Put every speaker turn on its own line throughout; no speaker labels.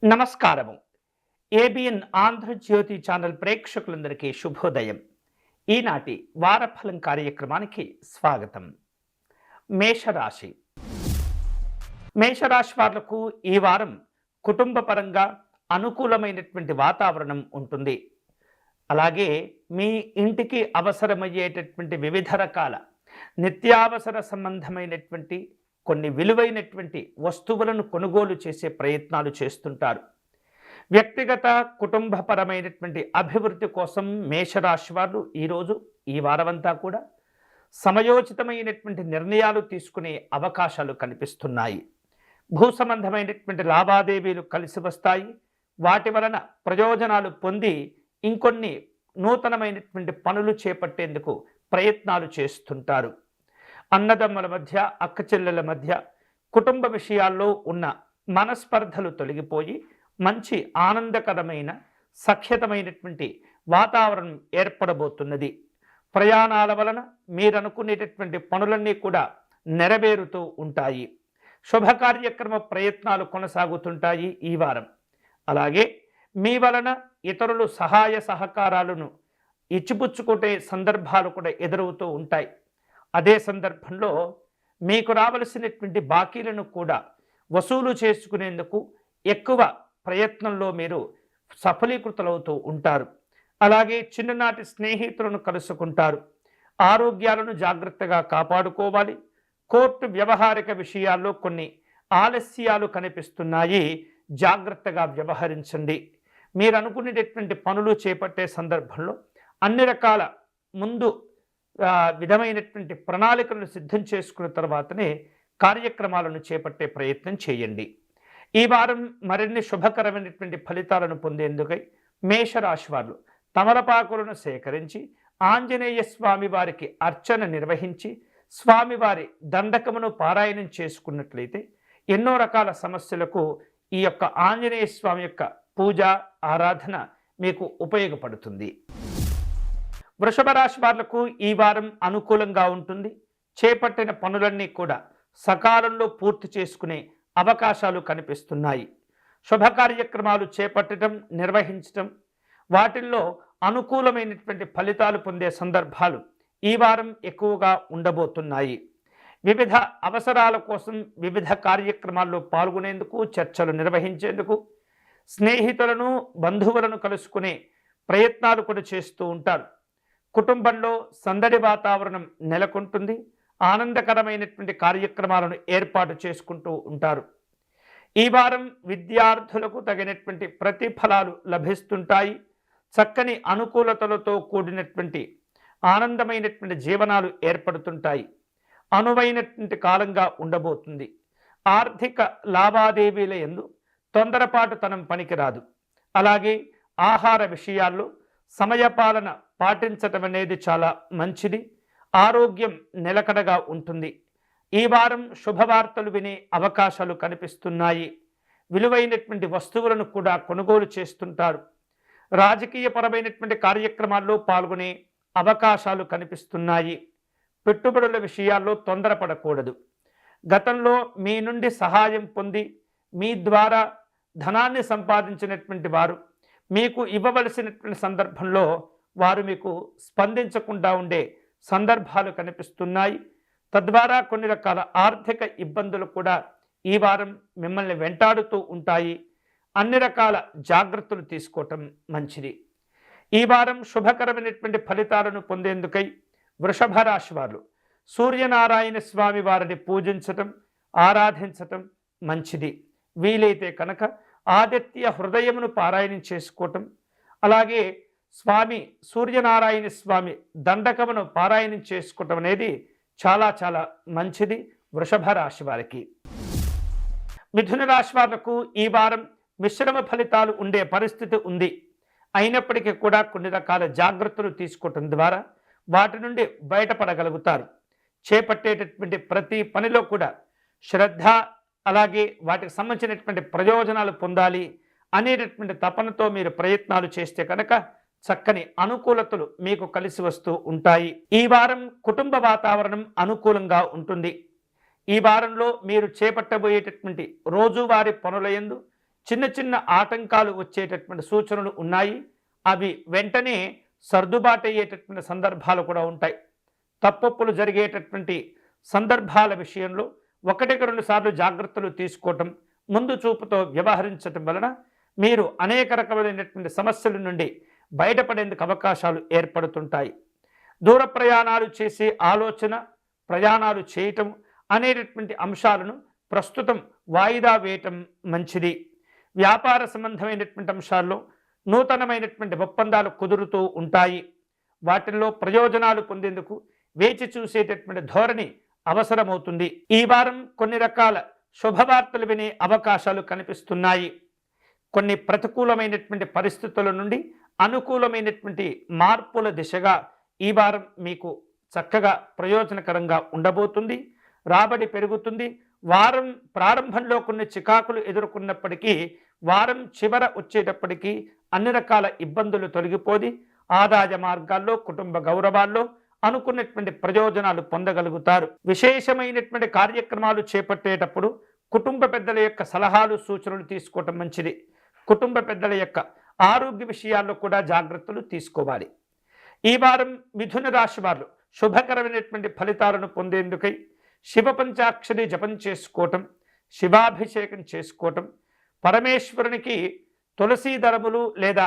నమస్కారము. ABN Andhra Jyothi channel ప్రేక్షకులందరికీ శుభోదయం. ఈనాటి వారఫలం కార్యక్రమానికి స్వాగతం. మేషరాశి. మేషరాశి వాళ్లకు ఈ వారం కుటుంబ పరంగా అనుకూలమైనటువంటి వాతావరణం ఉంటుంది. అలాగే మీ ఇంటికి అవసరమయ్యేటటువంటి వివిధ రకాల నిత్యావసర సంబంధమైనటువంటి కొన్ని విలువైనటువంటి వస్తువులను కొనుగోలు చేసే ప్రయత్నాలు చేస్తుంటారు. వ్యక్తిగత కుటుంబపరమైనటువంటి అభివృద్ధి కోసం మేషరాశి వారు ఈ వారమంతా కూడా సమయోచితమైనటువంటి నిర్ణయాలు తీసుకునే అవకాశాలు కనిపిస్తున్నాయి. భూ సంబంధమైనటువంటి లావాదేవీలు కలిసి వస్తాయి. వాటి వలన ప్రయోజనాలు పొంది ఇంకొన్ని నూతనమైనటువంటి పనులు చేపట్టేందుకు ప్రయత్నాలు చేస్తుంటారు. అన్నదమ్ముల మధ్య, అక్కచెల్లెల మధ్య కుటుంబ విషయాల్లో ఉన్న మనస్పర్ధలు తొలగిపోయి మంచి ఆనందకరమైన సఖ్యతమైనటువంటి వాతావరణం ఏర్పడబోతున్నది. ప్రయాణాల వలన మీరనుకునేటటువంటి పనులన్నీ కూడా నెరవేరుతూ ఉంటాయి. శుభ కార్యక్రమ ప్రయత్నాలు కొనసాగుతుంటాయి ఈ వారం. అలాగే మీ వలన ఇతరులు సహాయ సహకారాలను ఇచ్చిపుచ్చుకునే సందర్భాలు కూడా ఎదురవుతూ ఉంటాయి. అదే సందర్భంలో మీకు రావలసినటువంటి బాకీలను కూడా వసూలు చేసుకునేందుకు ఎక్కువ ప్రయత్నంలో మీరు సఫలీకృతులవుతూ ఉంటారు. అలాగే చిన్ననాటి స్నేహితులను కలుసుకుంటారు. ఆరోగ్యాలను జాగ్రత్తగా కాపాడుకోవాలి. కోర్టు వ్యవహారిక విషయాల్లో కొన్ని ఆలస్యాలు కనిపిస్తున్నాయి. జాగ్రత్తగా వ్యవహరించండి. మీరు అనుకునేటటువంటి పనులు చేపట్టే సందర్భంలో అన్ని రకాల ముందు విధమైనటువంటి ప్రణాళికలను సిద్ధం చేసుకున్న తర్వాతనే కార్యక్రమాలను చేపట్టే ప్రయత్నం చేయండి. ఈ వారం మరిన్ని శుభకరమైనటువంటి ఫలితాలను పొందేందుకై మేషరాశి వారు తమలపాకులను సేకరించి ఆంజనేయ స్వామి వారికి అర్చన నిర్వహించి స్వామివారి దండకమును పారాయణం చేసుకున్నట్లయితే ఎన్నో రకాల సమస్యలకు ఈ యొక్క ఆంజనేయ స్వామి యొక్క పూజ ఆరాధన మీకు ఉపయోగపడుతుంది. వృషభ రాశి వాళ్లకు ఈ వారం అనుకూలంగా ఉంటుంది. చేపట్టిన పనులన్నీ కూడా సకాలంలో పూర్తి చేసుకునే అవకాశాలు కనిపిస్తున్నాయి. శుభ కార్యక్రమాలు చేపట్టడం, నిర్వహించడం, వాటిల్లో అనుకూలమైనటువంటి ఫలితాలు పొందే సందర్భాలు ఈ వారం ఎక్కువగా ఉండబోతున్నాయి. వివిధ అవసరాల కోసం వివిధ కార్యక్రమాల్లో పాల్గొనేందుకు, చర్చలు నిర్వహించేందుకు, స్నేహితులను బంధువులను కలుసుకునే ప్రయత్నాలు కూడా చేస్తూ ఉంటారు. కుటుంబంలో సందడి వాతావరణం నెలకొంటుంది. ఆనందకరమైనటువంటి కార్యక్రమాలను ఏర్పాటు చేసుకుంటూ ఉంటారు. ఈ వారం విద్యార్థులకు తగినటువంటి ప్రతిఫలాలు లభిస్తుంటాయి. చక్కని అనుకూలతలతో కూడినటువంటి ఆనందమైనటువంటి జీవనాలు ఏర్పడుతుంటాయి. అనువైనటువంటి కాలంగా ఉండబోతుంది. ఆర్థిక లావాదేవీల యందు తొందరపాటుతనం పనికిరాదు. అలాగే ఆహార విషయాల్లో సమయపాలన పాటించటం అనేది చాలా మంచిది. ఆరోగ్యం నిలకడగా ఉంటుంది. ఈ వారం శుభవార్తలు వినే అవకాశాలు కనిపిస్తున్నాయి. విలువైనటువంటి వస్తువులను కూడా కొనుగోలు చేస్తుంటారు. రాజకీయపరమైనటువంటి కార్యక్రమాల్లో పాల్గొనే అవకాశాలు కనిపిస్తున్నాయి. పెట్టుబడుల విషయాల్లో తొందరపడకూడదు. గతంలో మీ నుండి సహాయం పొంది మీ ద్వారా ధనాన్ని సంపాదించినటువంటి వారు మీకు ఇవ్వవలసినటువంటి సందర్భంలో వారు మీకు స్పందించకుండా ఉండే సందర్భాలు కనిపిస్తున్నాయి. తద్వారా కొన్ని రకాల ఆర్థిక ఇబ్బందులు కూడా ఈ వారం మిమ్మల్ని వెంటాడుతూ ఉంటాయి. అన్ని రకాల జాగ్రత్తలు తీసుకోవటం మంచిది. ఈ వారం శుభకరమైనటువంటి ఫలితాలను పొందేందుకై వృషభ రాశి వారు సూర్యనారాయణ స్వామి వారిని పూజించటం, ఆరాధించటం మంచిది. వీలైతే కనుక ఆదిత్య హృదయమును పారాయణం చేసుకోవటం, అలాగే సూర్యనారాయణ స్వామి దండకమును పారాయణం చేసుకోవటం అనేది చాలా చాలా మంచిది వృషభ రాశి వారికి. మిథున రాశి వాళ్లకు ఈ వారం మిశ్రమ ఫలితాలు ఉండే పరిస్థితి ఉంది. అయినప్పటికీ కూడా కొన్ని రకాల జాగ్రత్తలు తీసుకోవటం ద్వారా వాటి నుండి బయటపడగలుగుతారు. చేపట్టేటటువంటి ప్రతి పనిలో కూడా శ్రద్ధ, అలాగే వాటికి సంబంధించినటువంటి ప్రయోజనాలు పొందాలి అనేటటువంటి తపనతో మీరు ప్రయత్నాలు చేస్తే కనుక చక్కని అనుకూలతలు మీకు కలిసి వస్తూ ఉంటాయి. ఈ వారం కుటుంబ వాతావరణం అనుకూలంగా ఉంటుంది. ఈ వారంలో మీరు చేపట్టబోయేటటువంటి రోజువారీ పనుల యందు చిన్న చిన్న ఆటంకాలు వచ్చేటటువంటి సూచనలు ఉన్నాయి. అవి వెంటనే సర్దుబాటు అయ్యేటటువంటి సందర్భాలు కూడా ఉంటాయి. తప్పొప్పులు జరిగేటటువంటి సందర్భాల విషయంలో ఒకటికి 2 సార్లు జాగ్రత్తలు తీసుకోవటం, ముందు చూపుతో వ్యవహరించటం వలన మీరు అనేక రకమైనటువంటి సమస్యల నుండి బయటపడేందుకు అవకాశాలు ఏర్పడుతుంటాయి. దూర ప్రయాణాలు చేసే ఆలోచన, ప్రయాణాలు చేయటం అనేటటువంటి అంశాలను ప్రస్తుతం వాయిదా వేయటం మంచిది. వ్యాపార సంబంధమైనటువంటి అంశాల్లో నూతనమైనటువంటి ఒప్పందాలు కుదురుతూ ఉంటాయి. వాటిల్లో ప్రయోజనాలు పొందేందుకు వేచి చూసేటటువంటి ధోరణి అవసరమవుతుంది. ఈ వారం కొన్ని రకాల శుభవార్తలు వినే అవకాశాలు కనిపిస్తున్నాయి. కొన్ని ప్రతికూలమైనటువంటి పరిస్థితుల నుండి అనుకూలమైనటువంటి మార్పుల దిశగా ఈ వారం మీకు చక్కగా ప్రయోజనకరంగా ఉండబోతుంది. రాబడి పెరుగుతుంది. వారం ప్రారంభంలో కొన్ని చికాకులు ఎదుర్కొన్నప్పటికీ వారం చివర వచ్చేటప్పటికీ అన్ని రకాల ఇబ్బందులు తొలగిపోయి ఆదాయ మార్గాల్లో, కుటుంబ గౌరవాల్లో అనుకున్నటువంటి ప్రయోజనాలు పొందగలుగుతారు. విశేషమైనటువంటి కార్యక్రమాలు చేపట్టేటప్పుడు కుటుంబ పెద్దల యొక్క సలహాలు, సూచనలు తీసుకోవటం మంచిది. కుటుంబ పెద్దల యొక్క ఆరోగ్య విషయాల్లో కూడా జాగ్రత్తలు తీసుకోవాలి. ఈ వారం మిథున రాశి వారు శుభకరమైనటువంటి ఫలితాలను పొందేందుకై శివ పంచాక్షరి జపం చేసుకోవటం, శివాభిషేకం చేసుకోవటం, పరమేశ్వరునికి తులసీ దళములు లేదా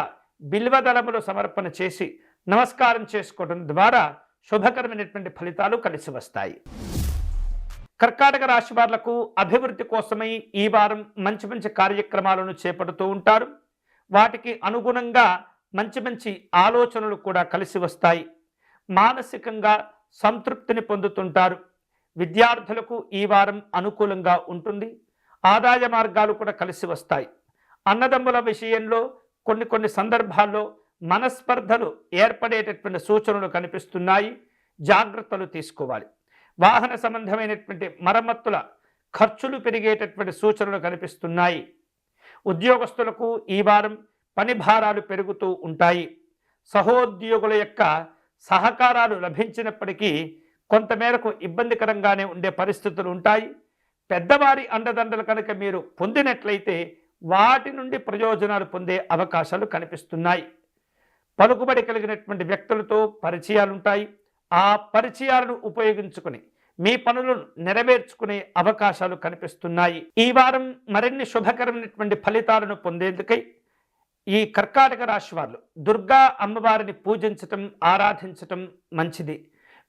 బిల్వ దళములు సమర్పణ చేసి నమస్కారం చేసుకోవడం ద్వారా శుభకరమైనటువంటి ఫలితాలు కలిసి వస్తాయి. కర్కాటక రాశి వాళ్లకు అభివృద్ధి కోసమై ఈ వారం మంచి మంచి కార్యక్రమాలను చేపడుతూ ఉంటారు. వాటికి అనుగుణంగా మంచి మంచి ఆలోచనలు కూడా కలిసి వస్తాయి. మానసికంగా సంతృప్తిని పొందుతుంటారు. విద్యార్థులకు ఈ వారం అనుకూలంగా ఉంటుంది. ఆదాయ మార్గాలు కూడా కలిసి వస్తాయి. అన్నదమ్ముల విషయంలో కొన్ని సందర్భాల్లో మనస్పర్ధలు ఏర్పడేటటువంటి సూచనలు కనిపిస్తున్నాయి. జాగ్రత్తలు తీసుకోవాలి. వాహన సంబంధమైనటువంటి మరమ్మతుల ఖర్చులు పెరిగేటటువంటి సూచనలు కనిపిస్తున్నాయి. ఉద్యోగస్తులకు ఈ వారం పని భారాలు పెరుగుతూ ఉంటాయి. సహోద్యోగుల యొక్క సహకారాలు లభించినప్పటికీ కొంతమేరకు ఇబ్బందికరంగానే ఉండే పరిస్థితులు ఉంటాయి. పెద్దవారి అండదండలు కనుక మీరు పొందినట్లయితే వాటి నుండి ప్రయోజనాలు పొందే అవకాశాలు కనిపిస్తున్నాయి. పలుకుబడి కలిగినటువంటి వ్యక్తులతో పరిచయాలు ఉంటాయి. ఆ పరిచయాలను ఉపయోగించుకుని మీ పనులను నెరవేర్చుకునే అవకాశాలు కనిపిస్తున్నాయి. ఈ వారం మరిన్ని శుభకరమైనటువంటి ఫలితాలను పొందేందుకై ఈ కర్కాటక రాశి వారు దుర్గా అమ్మవారిని పూజించటం, ఆరాధించటం మంచిది.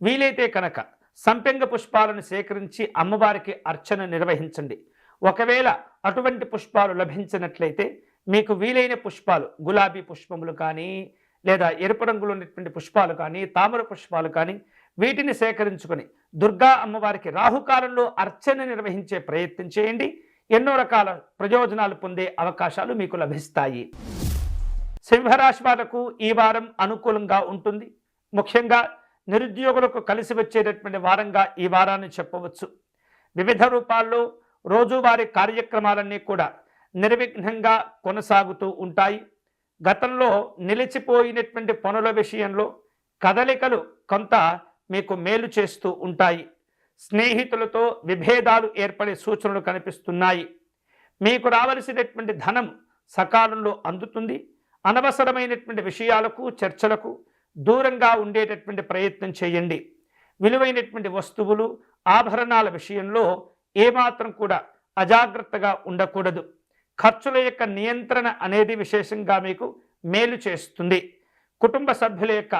వీలైతే కనుక సంపెంగ పుష్పాలను సేకరించి అమ్మవారికి అర్చన నిర్వహించండి. ఒకవేళ అటువంటి పుష్పాలు లభించినట్లయితే మీకు వీలైన పుష్పాలు, గులాబీ పుష్పములు కానీ లేదా ఎరుపు రంగులో ఉన్నటువంటి పుష్పాలు కానీ, తామర పుష్పాలు కానీ, వీటిని సేకరించుకొని దుర్గా అమ్మవారికి రాహుకాలంలో అర్చన నిర్వహించే ప్రయత్నం చేయండి. ఎన్నో రకాల ప్రయోజనాలు పొందే అవకాశాలు మీకు లభిస్తాయి. సింహరాశి వాళ్లకు ఈ వారం అనుకూలంగా ఉంటుంది. ముఖ్యంగా నిరుద్యోగులకు కలిసి వచ్చేటటువంటి వారంగా ఈ వారాన్ని చెప్పవచ్చు. వివిధ రూపాల్లో రోజువారీ కార్యక్రమాలన్నీ కూడా నిర్విఘ్నంగా కొనసాగుతూ ఉంటాయి. గతంలో నిలిచిపోయినటువంటి పనుల విషయంలో కదలికలు కొంత మీకు మేలు చేస్తూ ఉంటాయి. స్నేహితులతో విభేదాలు ఏర్పడే సూచనలు కనిపిస్తున్నాయి. మీకు రావలసినటువంటి ధనం సకాలంలో అందుతుంది. అనవసరమైనటువంటి విషయాలకు, చర్చలకు దూరంగా ఉండేటటువంటి ప్రయత్నం చేయండి. విలువైనటువంటి వస్తువులు, ఆభరణాల విషయంలో ఏమాత్రం కూడా అజాగ్రత్తగా ఉండకూడదు. ఖర్చుల యొక్క నియంత్రణ అనేది విశేషంగా మీకు మేలు చేస్తుంది. కుటుంబ సభ్యుల యొక్క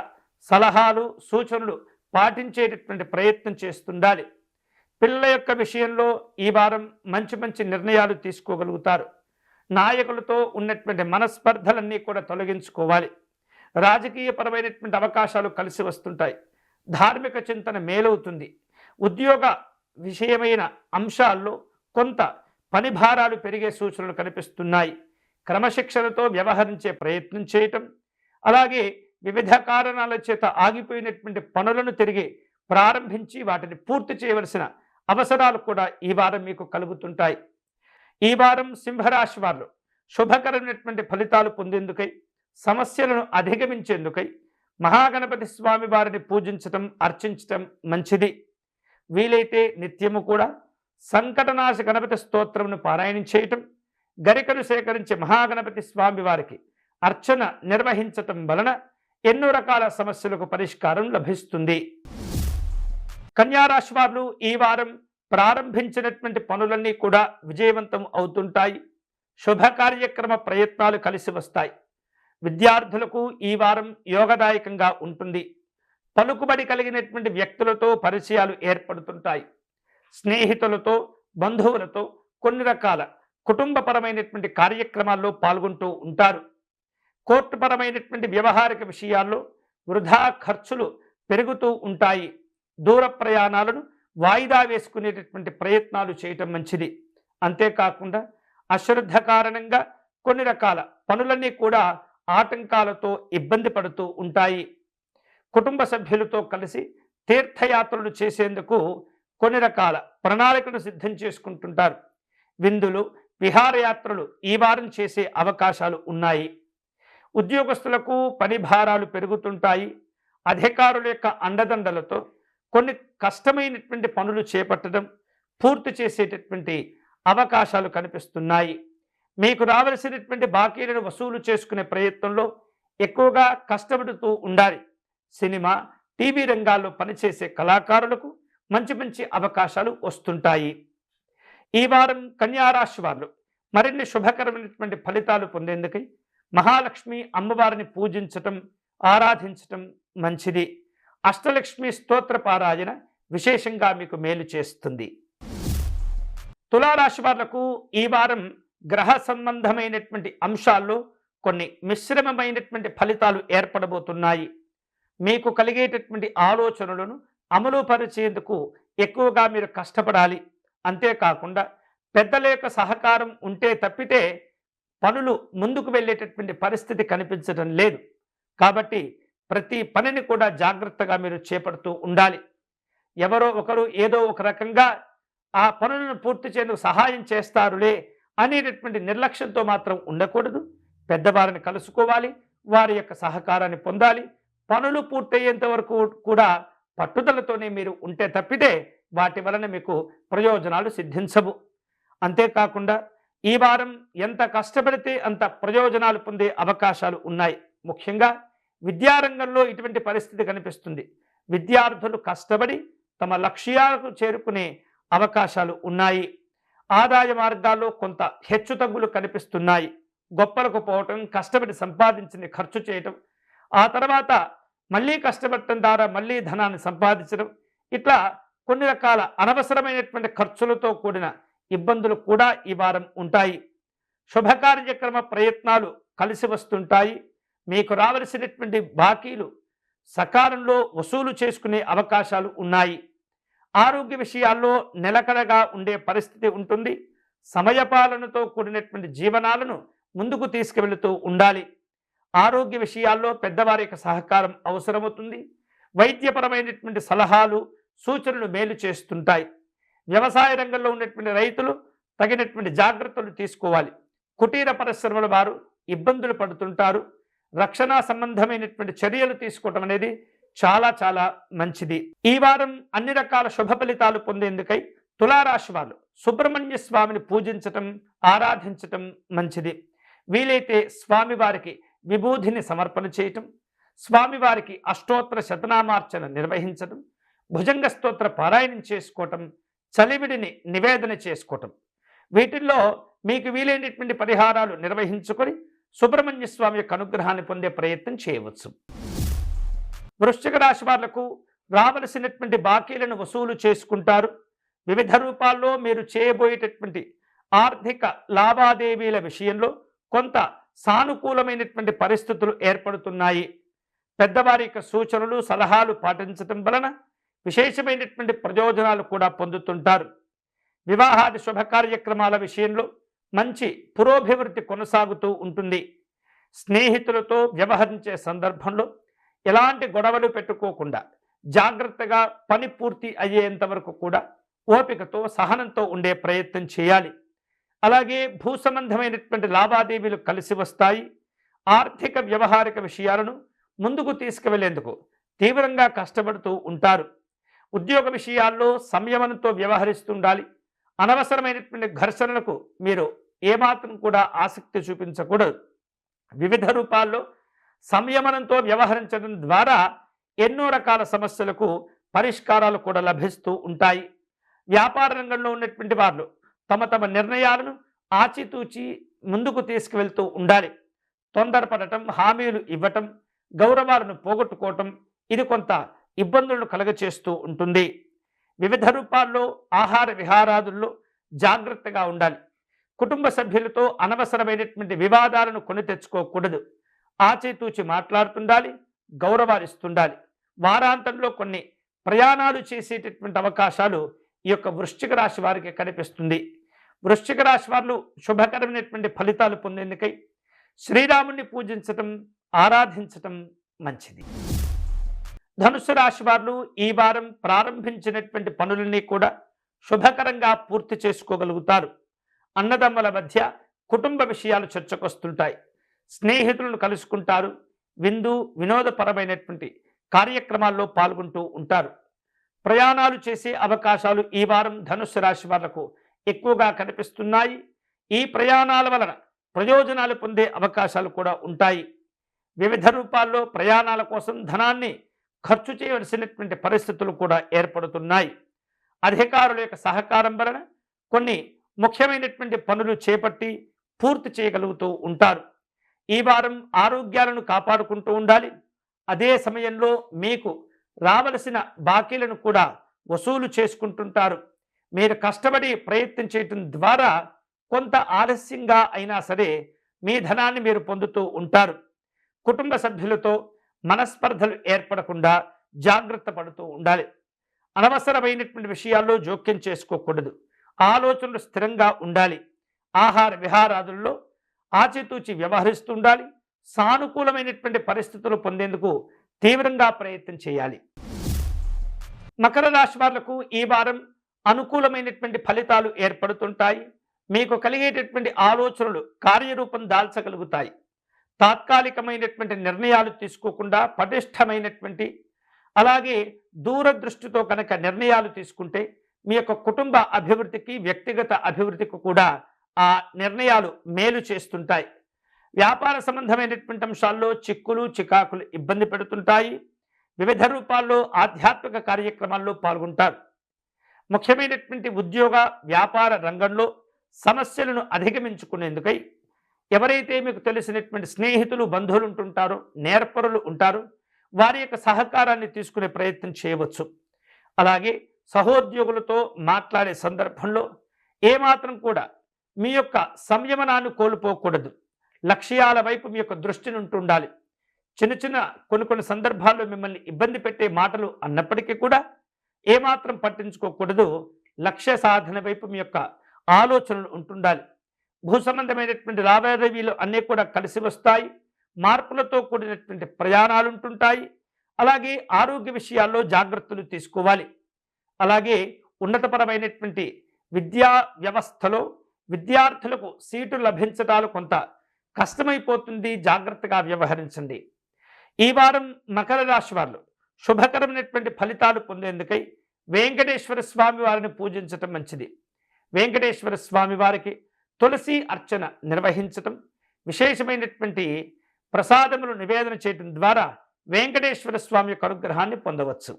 సలహాలు, సూచనలు పాటించేటటువంటి ప్రయత్నం చేస్తుండాలి. పిల్లల యొక్క విషయంలో ఈ వారం మంచి మంచి నిర్ణయాలు తీసుకోగలుగుతారు. నాయకులతో ఉన్నటువంటి మనస్పర్ధలన్నీ కూడా తొలగించుకోవాలి. రాజకీయపరమైనటువంటి అవకాశాలు కలిసి వస్తుంటాయి. ధార్మిక చింతన మేలవుతుంది. ఉద్యోగ విషయమైన అంశాల్లో కొంత పని భారాలు పెరిగే సూచనలు కనిపిస్తున్నాయి. క్రమశిక్షణతో వ్యవహరించే ప్రయత్నం చేయటం, అలాగే వివిధ కారణాల చేత ఆగిపోయినటువంటి పనులను తిరిగి ప్రారంభించి వాటిని పూర్తి చేయవలసిన అవసరాలు కూడా ఈ వారం మీకు కలుగుతుంటాయి. ఈ వారం సింహరాశి వారు శుభకరమైనటువంటి ఫలితాలు పొందేందుకై, సమస్యలను అధిగమించేందుకై మహాగణపతి స్వామి వారిని పూజించటం, అర్చించటం మంచిది. వీలైతే నిత్యము కూడా సంకటనాశ గణపతి స్తోత్రమును పారాయణం చేయటం, గరికను సేకరించి మహాగణపతి స్వామి వారికి అర్చన నిర్వహించటం వలన ఎన్నో రకాల సమస్యలకు పరిష్కారం లభిస్తుంది. కన్యారాశి వారు ఈ వారం ప్రారంభించినటువంటి పనులన్నీ కూడా విజయవంతం అవుతుంటాయి. శుభ కార్యక్రమ ప్రయత్నాలు కలిసి వస్తాయి. విద్యార్థులకు ఈ వారం యోగదాయకంగా ఉంటుంది. పలుకుబడి కలిగినటువంటి వ్యక్తులతో పరిచయాలు ఏర్పడుతుంటాయి. స్నేహితులతో, బంధువులతో కొన్ని రకాల కుటుంబపరమైనటువంటి కార్యక్రమాల్లో పాల్గొంటూ ఉంటారు. కోర్టుపరమైనటువంటి వ్యవహారిక విషయాల్లో వృధా ఖర్చులు పెరుగుతూ ఉంటాయి. దూర ప్రయాణాలను వాయిదా వేసుకునేటటువంటి ప్రయత్నాలు చేయటం మంచిది. అంతేకాకుండా అశ్రద్ధ కారణంగా కొన్ని రకాల పనులన్నీ కూడా ఆటంకాలతో ఇబ్బంది పడుతూ ఉంటాయి. కుటుంబ సభ్యులతో కలిసి తీర్థయాత్రలు చేసేందుకు కొన్ని రకాల ప్రణాళికలు సిద్ధం చేసుకుంటుంటారు. విందులు, విహారయాత్రలు ఈ వారం చేసే అవకాశాలు ఉన్నాయి. ఉద్యోగస్తులకు పని భారాలు పెరుగుతుంటాయి. అధికారుల యొక్క అండదండలతో కొన్ని కష్టమైనటువంటి పనులు చేపట్టడం, పూర్తి చేసేటటువంటి అవకాశాలు కనిపిస్తున్నాయి. మీకు రావలసినటువంటి బాకీలను వసూలు చేసుకునే ప్రయత్నంలో ఎక్కువగా కష్టపడుతూ ఉండాలి. సినిమా, టీవీ రంగాల్లో పనిచేసే కళాకారులకు మంచి మంచి అవకాశాలు వస్తుంటాయి. ఈ వారం కన్యారాశి వారు మరిన్ని శుభకరమైనటువంటి ఫలితాలు పొందేందుకై మహాలక్ష్మి అమ్మవారిని పూజించటం, ఆరాధించటం మంచిది. అష్టలక్ష్మి స్తోత్ర పారాయణ విశేషంగా మీకు మేలు చేస్తుంది. తులారాశి వాళ్లకు ఈ వారం గ్రహ సంబంధమైనటువంటి అంశాల్లో కొన్ని మిశ్రమమైనటువంటి ఫలితాలు ఏర్పడబోతున్నాయి. మీకు కలిగేటటువంటి ఆలోచనలను అమలు పరిచేందుకు ఎక్కువగా మీరు కష్టపడాలి. అంతేకాకుండా పెద్దల యొక్క సహకారం ఉంటే తప్పితే పనులు ముందుకు వెళ్ళేటటువంటి పరిస్థితి కనిపించడం లేదు. కాబట్టి ప్రతి పనిని కూడా జాగ్రత్తగా మీరు చేపడుతూ ఉండాలి. ఎవరో ఒకరు ఏదో ఒక రకంగా ఆ పనులను పూర్తి చేసేందుకు సహాయం చేస్తారులే అనేటటువంటి నిర్లక్ష్యంతో మాత్రం ఉండకూడదు. పెద్దవారిని కలుసుకోవాలి, వారి యొక్క సహకారాన్ని పొందాలి. పనులు పూర్తయ్యేంత వరకు కూడా పట్టుదలతోనే మీరు ఉంటే తప్పితే వాటి వలన మీకు ప్రయోజనాలు సిద్ధించవు. అంతేకాకుండా ఈ వారం ఎంత కష్టపడితే అంత ప్రయోజనాలు పొందే అవకాశాలు ఉన్నాయి. ముఖ్యంగా విద్యారంగంలో ఇటువంటి పరిస్థితి కనిపిస్తుంది. విద్యార్థులు కష్టపడి తమ లక్ష్యాలకు చేరుకునే అవకాశాలు ఉన్నాయి. ఆదాయ మార్గాల్లో కొంత హెచ్చుతగ్గులు కనిపిస్తున్నాయి. గొప్పలకు పోవటం, కష్టపడి సంపాదించిన ఖర్చు చేయటం, ఆ తర్వాత మళ్ళీ కష్టపడటం ద్వారా మళ్ళీ ధనాన్ని సంపాదించడం, ఇట్లా కొన్ని రకాల అనవసరమైనటువంటి ఖర్చులతో కూడిన ఇబ్బందులు కూడా ఈ వారం ఉంటాయి. శుభకార్యక్రమ ప్రయత్నాలు కలిసి వస్తుంటాయి. మీకు రావలసినటువంటి బాకీలు సకాలంలో వసూలు చేసుకునే అవకాశాలు ఉన్నాయి. ఆరోగ్య విషయాల్లో నిలకడగా ఉండే పరిస్థితి ఉంటుంది. సమయపాలనతో కూడినటువంటి జీవనాలను ముందుకు తీసుకువెళుతూ ఉండాలి. ఆరోగ్య విషయాల్లో పెద్దవారి యొక్క సహకారం అవసరమవుతుంది. వైద్యపరమైనటువంటి సలహాలు, సూచనలు మేలు చేస్తుంటాయి. వ్యవసాయ రంగంలో ఉన్నటువంటి రైతులు తగినటువంటి జాగ్రత్తలు తీసుకోవాలి. కుటీర పరిశ్రమల వారు ఇబ్బందులు పడుతుంటారు. రక్షణ సంబంధమైనటువంటి చర్యలు తీసుకోవటం అనేది చాలా చాలా మంచిది. ఈ వారం అన్ని రకాల శుభ ఫలితాలు పొందేందుకై తులారాశి వాళ్ళు సుబ్రహ్మణ్య స్వామిని పూజించటం, ఆరాధించటం మంచిది. వీలైతే స్వామివారికి విభూతిని సమర్పణ చేయటం, స్వామివారికి అష్టోత్తర శతనామార్చన నిర్వహించటం, భుజంగ స్తోత్ర పారాయణం చేసుకోవటం, చలివిడిని నివేదన చేసుకోవటం, వీటిల్లో మీకు వీలైనటువంటి పరిహారాలు నిర్వహించుకొని సుబ్రహ్మణ్య స్వామి యొక్క అనుగ్రహాన్ని పొందే ప్రయత్నం చేయవచ్చు. వృశ్చిక రాశి వాళ్లకు రావలసినటువంటి బాకీలను వసూలు చేసుకుంటారు. వివిధ రూపాల్లో మీరు చేయబోయేటటువంటి ఆర్థిక లావాదేవీల విషయంలో కొంత సానుకూలమైనటువంటి పరిస్థితులు ఏర్పడుతున్నాయి. పెద్దవారి యొక్క సూచనలు, సలహాలు పాటించటం వలన విశేషమైనటువంటి ప్రయోజనాలు కూడా పొందుతుంటారు. వివాహాది శుభ కార్యక్రమాల విషయంలో మంచి పురోభివృద్ధి కొనసాగుతూ ఉంటుంది. స్నేహితులతో వ్యవహరించే సందర్భంలో ఎలాంటి గొడవలు పెట్టుకోకుండా జాగ్రత్తగా పని పూర్తి అయ్యేంత వరకు కూడా ఓపికతో, సహనంతో ఉండే ప్రయత్నం చేయాలి. అలాగే భూ సంబంధమైనటువంటి లావాదేవీలు కలిసి వస్తాయి. ఆర్థిక వ్యవహారిక విషయాలను ముందుకు తీసుకువెళ్లేందుకు తీవ్రంగా కష్టపడుతూ ఉంటారు. ఉద్యోగ విషయాల్లో సంయమనంతో వ్యవహరిస్తుండాలి. అనవసరమైనటువంటి ఘర్షణలకు మీరు ఏమాత్రం కూడా ఆసక్తి చూపించకూడదు. వివిధ రూపాల్లో సంయమనంతో వ్యవహరించడం ద్వారా ఎన్నో రకాల సమస్యలకు పరిష్కారాలు కూడా లభిస్తూ ఉంటాయి. వ్యాపార రంగంలో ఉన్నటువంటి వారు తమ తమ నిర్ణయాలను ఆచితూచి ముందుకు తీసుకువెళ్తూ ఉండాలి. తొందరపడటం, హామీలు ఇవ్వటం, గౌరవాలను పోగొట్టుకోవటం ఇది కొంత ఇబ్బందులను కలుగచేస్తూ ఉంటుంది. వివిధ రూపాల్లో ఆహార విహారాదుల్లో జాగ్రత్తగా ఉండాలి. కుటుంబ సభ్యులతో అనవసరమైనటువంటి వివాదాలను కొని తెచ్చుకోకూడదు. ఆచితూచి మాట్లాడుతుండాలి, గౌరవాలిస్తుండాలి. వారాంతంలో కొన్ని ప్రయాణాలు చేసేటటువంటి అవకాశాలు ఈ యొక్క వృశ్చిక రాశి వారికి కనిపిస్తుంది. వృశ్చిక రాశి వారు శుభకరమైనటువంటి ఫలితాలు పొందేందుకై శ్రీరాముణ్ణి పూజించటం, ఆరాధించటం మంచిది. ధనుసు రాశి వారు ఈ వారం ప్రారంభించినటువంటి పనులన్నీ కూడా శుభకరంగా పూర్తి చేసుకోగలుగుతారు. అన్నదమ్ముల మధ్య కుటుంబ విషయాలు చర్చకొస్తుంటాయి. స్నేహితులను కలుసుకుంటారు. వినోదపరమైనటువంటి కార్యక్రమాల్లో పాల్గొంటూ ఉంటారు. ప్రయాణాలు చేసే అవకాశాలు ఈ వారం ధనుస్సు రాశి వాళ్లకు ఎక్కువగా కనిపిస్తున్నాయి. ఈ ప్రయాణాల వలన ప్రయోజనాలు పొందే అవకాశాలు కూడా ఉంటాయి. వివిధ రూపాల్లో ప్రయాణాల కోసం ధనాన్ని ఖర్చు చేయవలసినటువంటి పరిస్థితులు కూడా ఏర్పడుతున్నాయి. అధికారుల యొక్క సహకారం వలన కొన్ని ముఖ్యమైనటువంటి పనులు చేపట్టి పూర్తి చేయగలుగుతూ ఉంటారు. ఈ వారం ఆరోగ్యాలను కాపాడుకుంటూ ఉండాలి. అదే సమయంలో మీకు రావలసిన బాకీలను కూడా వసూలు చేసుకుంటుంటారు. మీరు కష్టపడి ప్రయత్నం చేయటం ద్వారా కొంత ఆలస్యంగా అయినా సరే మీ ధనాన్ని మీరు పొందుతూ ఉంటారు. కుటుంబ సభ్యులతో మనస్పర్ధలు ఏర్పడకుండా జాగ్రత్త పడుతూ ఉండాలి. అనవసరమైనటువంటి విషయాల్లో జోక్యం చేసుకోకూడదు. ఆలోచనలు స్థిరంగా ఉండాలి. ఆహార విహారాదుల్లో ఆచితూచి వ్యవహరిస్తూ ఉండాలి. సానుకూలమైనటువంటి పరిస్థితులు పొందేందుకు తీవ్రంగా ప్రయత్నం చేయాలి. మకర రాశి వాళ్లకు ఈ వారం అనుకూలమైనటువంటి ఫలితాలు ఏర్పడుతుంటాయి. మీకు కలిగేటటువంటి ఆలోచనలు కార్యరూపం దాల్చగలుగుతాయి. తాత్కాలికమైనటువంటి నిర్ణయాలు తీసుకోకుండా పటిష్టమైనటువంటి అలాగే దూరదృష్టితో కనుక నిర్ణయాలు తీసుకుంటే మీ యొక్క కుటుంబ అభివృద్ధికి, వ్యక్తిగత అభివృద్ధికి కూడా ఆ నిర్ణయాలు మేలు చేస్తుంటాయి. వ్యాపార సంబంధమైనటువంటి అంశాల్లో చిక్కులు, చికాకులు ఇబ్బంది పెడుతుంటాయి. వివిధ రూపాల్లో ఆధ్యాత్మిక కార్యక్రమాల్లో పాల్గొంటారు. ముఖ్యమైనటువంటి ఉద్యోగ వ్యాపార రంగంలో సమస్యలను అధిగమించుకునేందుకై ఎవరైతే మీకు తెలిసినటువంటి స్నేహితులు, బంధువులు ఉంటుంటారో, నేర్పరులు ఉంటారో వారి యొక్క సహకారాన్ని తీసుకునే ప్రయత్నం చేయవచ్చు. అలాగే సహోద్యోగులతో మాట్లాడే సందర్భంలో ఏమాత్రం కూడా మీ యొక్క సంయమనాన్ని కోల్పోకూడదు. లక్ష్యాల వైపు మీ యొక్క దృష్టిని ఉంటుండాలి. చిన్న కొన్ని సందర్భాల్లో మిమ్మల్ని ఇబ్బంది పెట్టే మాటలు అన్నప్పటికీ కూడా ఏమాత్రం పట్టించుకోకూడదు. లక్ష్య సాధన వైపు మీ యొక్క ఆలోచనలు ఉంటుండాలి. భూ సంబంధమైనటువంటి లావాదేవీలు అన్నీ కూడా కలిసి వస్తాయి. మార్పులతో కూడినటువంటి ప్రయాణాలు ఉంటుంటాయి. అలాగే ఆరోగ్య విషయాల్లో జాగ్రత్తలు తీసుకోవాలి. అలాగే ఉన్నతపరమైనటువంటి విద్యా వ్యవస్థలో విద్యార్థులకు సీటు లభించటాలు కొంత కష్టమైపోతుంది. జాగ్రత్తగా వ్యవహరించండి. ఈ వారం మకర రాశి వారు శుభకరమైనటువంటి ఫలితాలు పొందేందుకై వెంకటేశ్వర స్వామి వారిని పూజించటం మంచిది. వెంకటేశ్వర స్వామి వారికి తులసి అర్చన నిర్వహించటం, విశేషమైనటువంటి ప్రసాదములు నివేదన చేయటం ద్వారా వెంకటేశ్వర స్వామి యొక్క అనుగ్రహాన్ని పొందవచ్చు.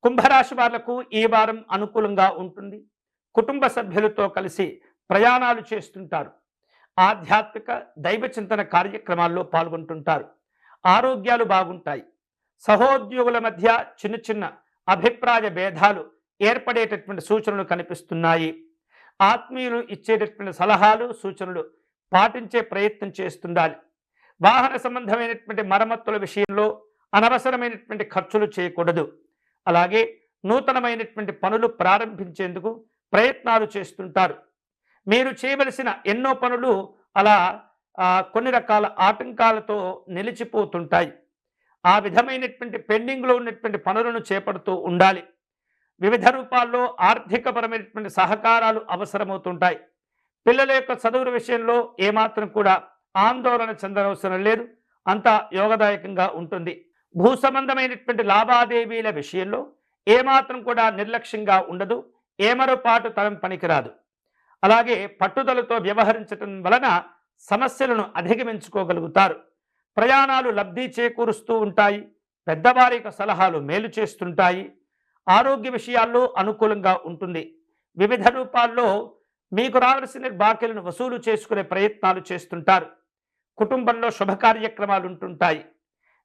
కుంభరాశి వాళ్లకు ఈ వారం అనుకూలంగా ఉంటుంది. కుటుంబ సభ్యులతో కలిసి ప్రయాణాలు చేస్తుంటారు. ఆధ్యాత్మిక దైవ చింతన కార్యక్రమాల్లో పాల్గొంటుంటారు. ఆరోగ్యాలు బాగుంటాయి. సహోద్యోగుల మధ్య చిన్న అభిప్రాయ భేదాలు ఏర్పడేటటువంటి సూచనలు కనిపిస్తున్నాయి. ఆత్మీయులు ఇచ్చేటటువంటి సలహాలు, సూచనలు పాటించే ప్రయత్నం చేస్తుండాలి. వాహన సంబంధమైనటువంటి మరమ్మతుల విషయంలో అనవసరమైనటువంటి ఖర్చులు చేయకూడదు. అలాగే నూతనమైనటువంటి పనులు ప్రారంభించేందుకు ప్రయత్నాలు చేస్తుంటారు. మీరు చేయవలసిన ఎన్నో పనులు అలా కొన్ని రకాల ఆటంకాలతో నిలిచిపోతుంటాయి. ఆ విధమైనటువంటి పెండింగ్లో ఉన్నటువంటి పనులను చేపడుతూ ఉండాలి. వివిధ రూపాల్లో ఆర్థికపరమైనటువంటి సహకారాలు అవసరమవుతుంటాయి. పిల్లల యొక్క చదువుల విషయంలో ఏమాత్రం కూడా ఆందోళన చెందనవసరం లేదు. అంతా యోగదాయకంగా ఉంటుంది. భూ సంబంధమైనటువంటి లావాదేవీల విషయంలో ఏమాత్రం కూడా నిర్లక్ష్యంగా ఉండదు. ఏమరపాటు తరం పనికిరాదు. అలాగే పట్టుదలతో వ్యవహరించటం వలన సమస్యలను అధిగమించుకోగలుగుతారు. ప్రయాణాలు లబ్ధి చేకూరుస్తూ ఉంటాయి. పెద్దవారి యొక్క సలహాలు మేలు చేస్తుంటాయి. ఆరోగ్య విషయాల్లో అనుకూలంగా ఉంటుంది. వివిధ రూపాల్లో మీకు రావాల్సిన బాకీలను వసూలు చేసుకునే ప్రయత్నాలు చేస్తుంటారు. కుటుంబంలో శుభ కార్యక్రమాలు ఉంటుంటాయి.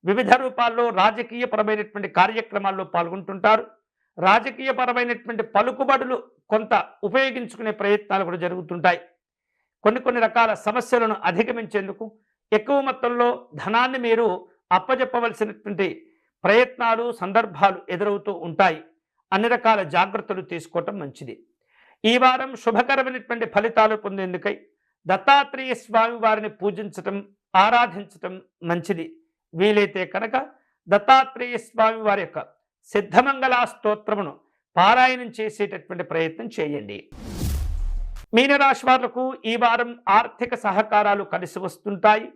వివిధ రూపాల్లో రాజకీయపరమైనటువంటి కార్యక్రమాల్లో పాల్గొంటుంటారు. రాజకీయపరమైనటువంటి పలుకుబడులు కొంత ఉపయోగించుకునే ప్రయత్నాలు కూడా జరుగుతుంటాయి. కొన్ని రకాల సమస్యలను అధిగమించేందుకు ఎక్కువ మొత్తంలో ధనాన్ని మీరు అప్పజెప్పవలసినటువంటి ప్రయత్నాలు సందర్భాలు ఎదురవుతూ ఉంటాయి. అన్ని రకాల జాగ్రత్తలు తీసుకోవటం మంచిది. ఈ వారం శుభకరమైనటువంటి ఫలితాలు పొందేందుకై దత్తాత్రేయ స్వామి వారిని పూజించటం, ఆరాధించటం మంచిది. వీలైతే కనుక దత్తాత్రేయ స్వామి వారి యొక్క సిద్ధమంగళ స్తోత్రమును పారాయణం చేసేటటువంటి ప్రయత్నం చేయండి. మీనరాశి వాళ్లకు ఈ వారం ఆర్థిక సహకారాలు కలిసి వస్తుంటాయి.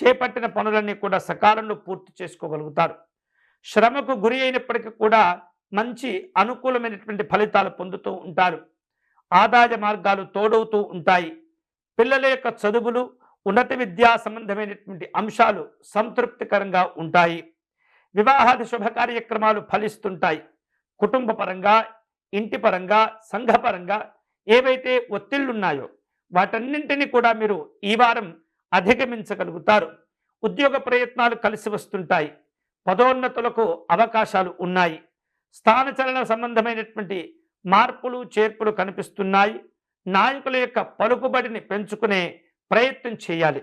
చేపట్టిన పనులన్నీ కూడా సకాలంలో పూర్తి చేసుకోగలుగుతారు. శ్రమకు గురి అయినప్పటికీ కూడా మంచి అనుకూలమైనటువంటి ఫలితాలు పొందుతూ ఉంటారు. ఆదాయ మార్గాలు తోడవుతూ ఉంటాయి. పిల్లల యొక్క చదువులు, ఉన్నత విద్యా సంబంధమైనటువంటి అంశాలు సంతృప్తికరంగా ఉంటాయి. వివాహాది శుభ కార్యక్రమాలు ఫలిస్తుంటాయి. కుటుంబ పరంగా, ఇంటి పరంగా, సంఘపరంగా ఏవైతే ఒత్తిళ్లున్నాయో వాటన్నింటినీ కూడా మీరు ఈ వారం అధిగమించగలుగుతారు. ఉద్యోగ ప్రయత్నాలు కలిసి వస్తుంటాయి. పదోన్నతులకు అవకాశాలు ఉన్నాయి. స్థానచలన సంబంధమైనటువంటి మార్పులు చేర్పులు కనిపిస్తున్నాయి. నాయకుల యొక్క పలుకుబడిని పెంచుకునే ప్రయత్నం చేయాలి.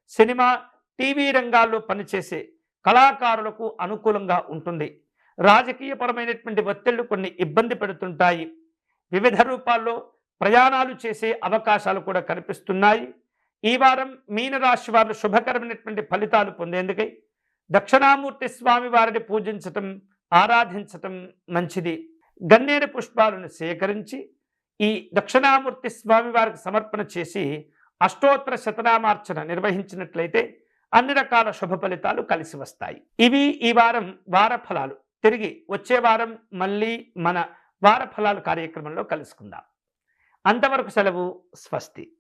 సినిమా, టీవీ రంగాల్లో పనిచేసే కళాకారులకు అనుకూలంగా ఉంటుంది. రాజకీయపరమైనటువంటి ఒత్తిళ్లు కొన్ని ఇబ్బంది పెడుతుంటాయి. వివిధ రూపాల్లో ప్రయాణాలు చేసే అవకాశాలు కూడా కనిపిస్తున్నాయి. ఈ వారం మీనరాశి వారు శుభకరమైనటువంటి ఫలితాలు పొందేందుకై దక్షిణామూర్తి స్వామి వారిని పూజించటం, ఆరాధించటం మంచిది. గన్నేరు పుష్పాలను సేకరించి ఈ దక్షిణామూర్తి స్వామి వారికి సమర్పణ చేసి అష్టోత్తర శతనామార్చన నిర్వహించినట్లయితే అన్ని రకాల శుభ ఫలితాలు కలిసి వస్తాయి. ఇవి ఈ వారం వార ఫలాలు. తిరిగి వచ్చే వారం మళ్ళీ మన వార ఫలాలు కార్యక్రమంలో కలుసుకుందాం. అంతవరకు సెలవు. స్వస్తి.